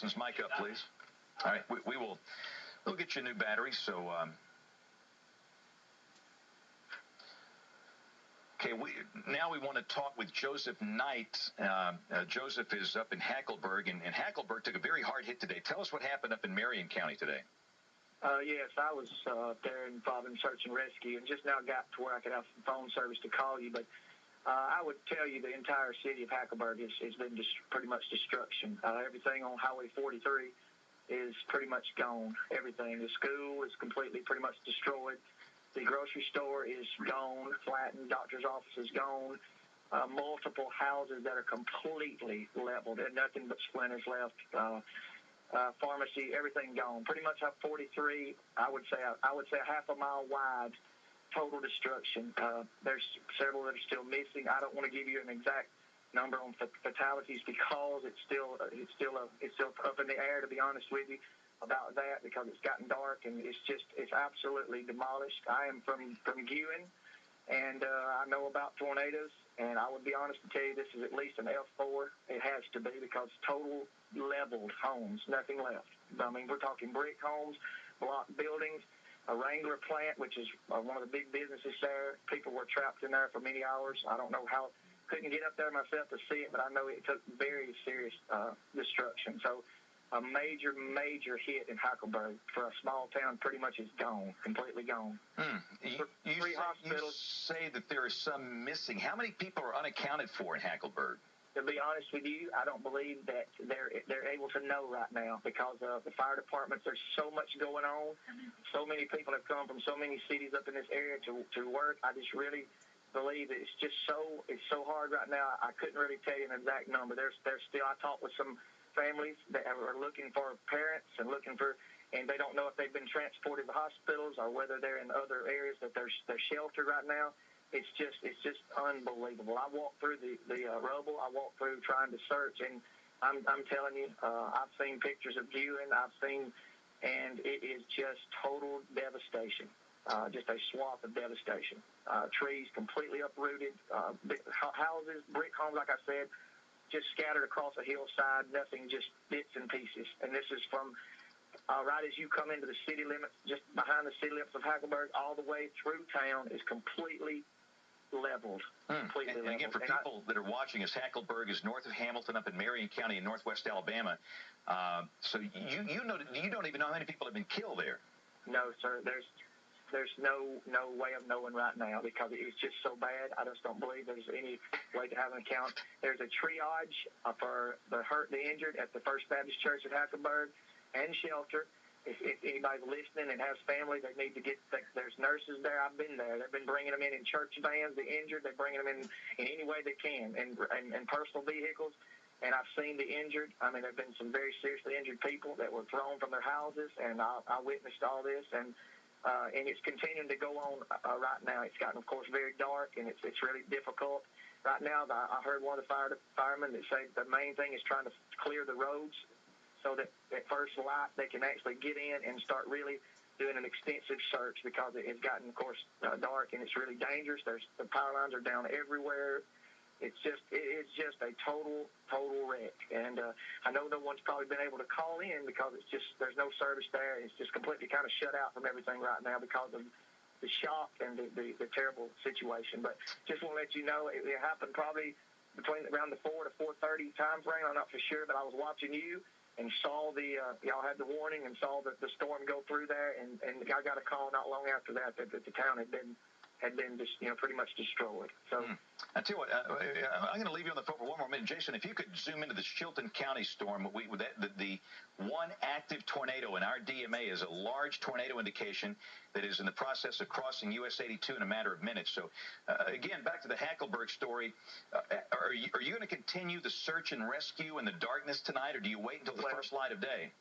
Mic up, please. All right, we'll get you a new battery. So, okay, now we want to talk with Joseph Knight. Joseph is up in Hackleburg, and Hackleburg took a very hard hit today. Tell us what happened up in Marion County today. Yes, I was there involved in search and rescue, and just now got to where I could have phone service to call you. But I would tell you the entire city of Hackleburg has been pretty much destruction. Everything on Highway 43 is pretty much gone. Everything. The school is completely pretty much destroyed. The grocery store is gone, flattened. Doctor's office is gone. Multiple houses that are completely leveled. There's nothing but splinters left. Pharmacy, everything gone. Pretty much up 43, I would say a half a mile wide, total destruction. There's several that are still missing. I don't want to give you an exact number on fatalities because it's still up in the air, to be honest with you, about that, because it's gotten dark and it's absolutely demolished. I am from Guin, and I know about tornadoes, and I would be honest to tell you this is at least an F4. It has to be, because total leveled homes, nothing left. I mean, we're talking brick homes, block buildings, a Wrangler plant, which is one of the big businesses there. People were trapped in there for many hours. I don't know how. Couldn't get up there myself to see it, but I know it took very serious destruction. So a major, major hit in Hackleburg for a small town. Pretty much is gone, completely gone. Three hospitals. You say that there are some missing. How many people are unaccounted for in Hackleburg? To be honest with you, I don't believe that they're able to know right now, because of the fire departments. There's so much going on. So many people have come from so many cities up in this area to work. I just really believe that it's so hard right now. I couldn't really tell you an exact number. There's still. I talked with some families that are looking for parents and they don't know if they've been transported to hospitals or whether they're in other areas that they're sheltered right now. It's just unbelievable. I walked through the rubble. I walked through trying to search, and I'm telling you, I've seen pictures of Guin. And it is just total devastation. Just a swath of devastation. Trees completely uprooted. Houses, brick homes, like I said, just scattered across a hillside. Nothing, just bits and pieces. And this is from right as you come into the city limits, just behind the city limits of Hackleburg, all the way through town is completely leveled. Completely leveled. And again, for people that are watching us, Hackleburg is north of Hamilton, up in Marion County in northwest Alabama. So you don't even know how many people have been killed there. No, sir. There's no way of knowing right now, because it's just so bad. I just don't believe there's any way to have an account. There's a triage for the hurt, the injured at the First Baptist Church at Hackleburg and shelter. If anybody's listening and has family, they need to get. There's nurses there. I've been there. They've been bringing them in church vans. The injured, they're bringing them in any way they can, and personal vehicles. And I've seen the injured. I mean, there've been some very seriously injured people that were thrown from their houses, and I witnessed all this, and it's continuing to go on right now. It's gotten, of course, very dark, and it's really difficult. Right now, I heard one of the firemen that said the main thing is trying to clear the roads, so that at first light they can actually get in and start really doing an extensive search, because it has gotten, of course, dark, and it's really dangerous. The power lines are down everywhere. It's just a total wreck. And I know no one's probably been able to call in, because there's no service there. It's just completely kind of shut out from everything right now because of the shock and the terrible situation. But just want to let you know, it happened probably around the 4 to 4:30 time frame. I'm not for sure, but I was watching you and saw y'all had the warning and saw the storm go through there, and I got a call not long after that the town had been just, pretty much destroyed. So I tell you what, I'm going to leave you on the phone for one more minute, Jason. If you could zoom into the Chilton County storm, the one active tornado in our DMA is a large tornado indication that is in the process of crossing US 82 in a matter of minutes. So again, back to the Hackleburg story. Are you going to continue the search and rescue in the darkness tonight, or do you wait until the first light of day?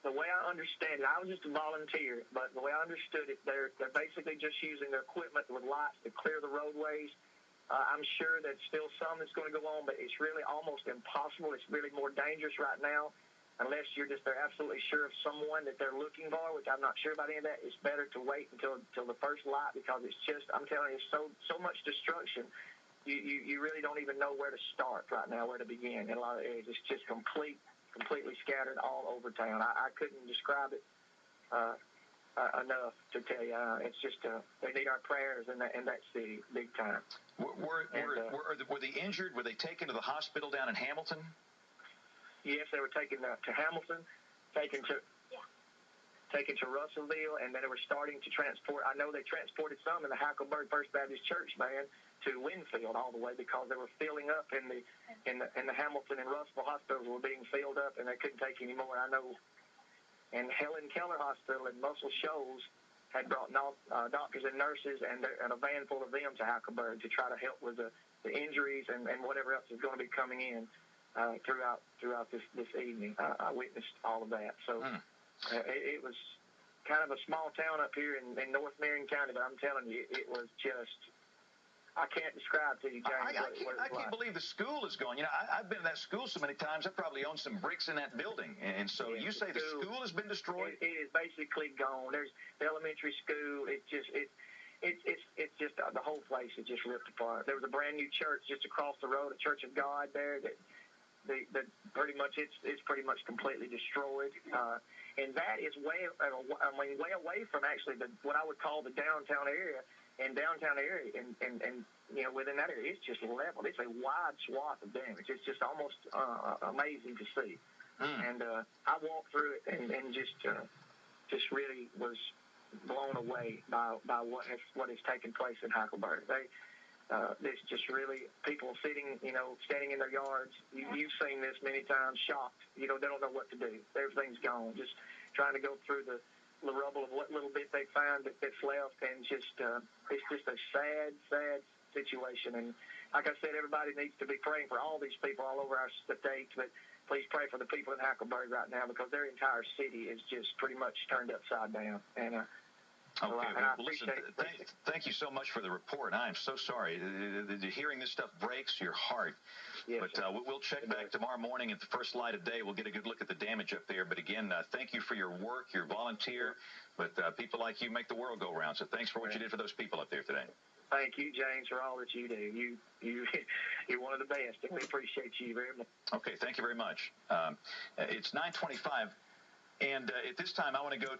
The way I understand it, I was just a volunteer, but the way I understood it, they're basically just using their equipment with lights to clear the roadways. I'm sure there's still some that's going to go on, but it's really almost impossible. It's really more dangerous right now, unless they're absolutely sure of someone that they're looking for, which I'm not sure about any of that. It's better to wait until the first light, because it's just, I'm telling you, so much destruction. You really don't even know where to start right now, where to begin. In a lot of areas, it's just complete completely scattered all over town. I couldn't describe it enough to tell you. It's just they need our prayers in that city big time. Were the injured, were they taken to the hospital down in Hamilton? Yes, they were taken to Hamilton, taken to Russellville, and then they were starting to transport. I know they transported some in the Hackleburg First Baptist Church van to Winfield all the way because they were filling up in the Hamilton and Russellville hospitals were being filled up, and they couldn't take any more. I know. And Helen Keller Hospital in Muscle Shoals had brought doctors and nurses and a van full of them to Hackleburg to try to help with the injuries and whatever else is going to be coming in throughout this evening. I witnessed all of that. So it was kind of a small town up here in North Marion County, but I'm telling you, it was just, I can't describe to you, James. I can't believe the school is gone. You know, I've been in that school so many times. I probably own some bricks in that building. And so you say the school has been destroyed? It is basically gone. There's the elementary school. It's just the whole place is just ripped apart. There was a brand new church just across the road, a Church of God there that pretty much it's pretty much completely destroyed. And that is way away from actually what I would call the downtown area. And you know, within that area, it's just leveled. It's a wide swath of damage. It's just almost amazing to see. And I walked through it and just really was blown away by what has taken place in Hackleburg. There's just really people sitting, you know, standing in their yards. You've seen this many times, shocked. You know, they don't know what to do. Everything's gone. Just trying to go through the rubble of what little bit they find that's left, and just it's just a sad situation. And like I said, everybody needs to be praying for all these people all over our state, but please pray for the people in Hackleburg right now because their entire city is just pretty much turned upside down. And okay, well, listen, thank you so much for the report. I am so sorry. Hearing this stuff breaks your heart. Yes, but we'll check back tomorrow morning at the first light of day. We'll get a good look at the damage up there. But again, thank you for your work, your volunteer. But people like you make the world go round. So thanks for what you did for those people up there today. Thank you, James, for all that you do. You're one of the best, and we appreciate you very much. Okay, thank you very much. It's 9:25, and at this time I want to go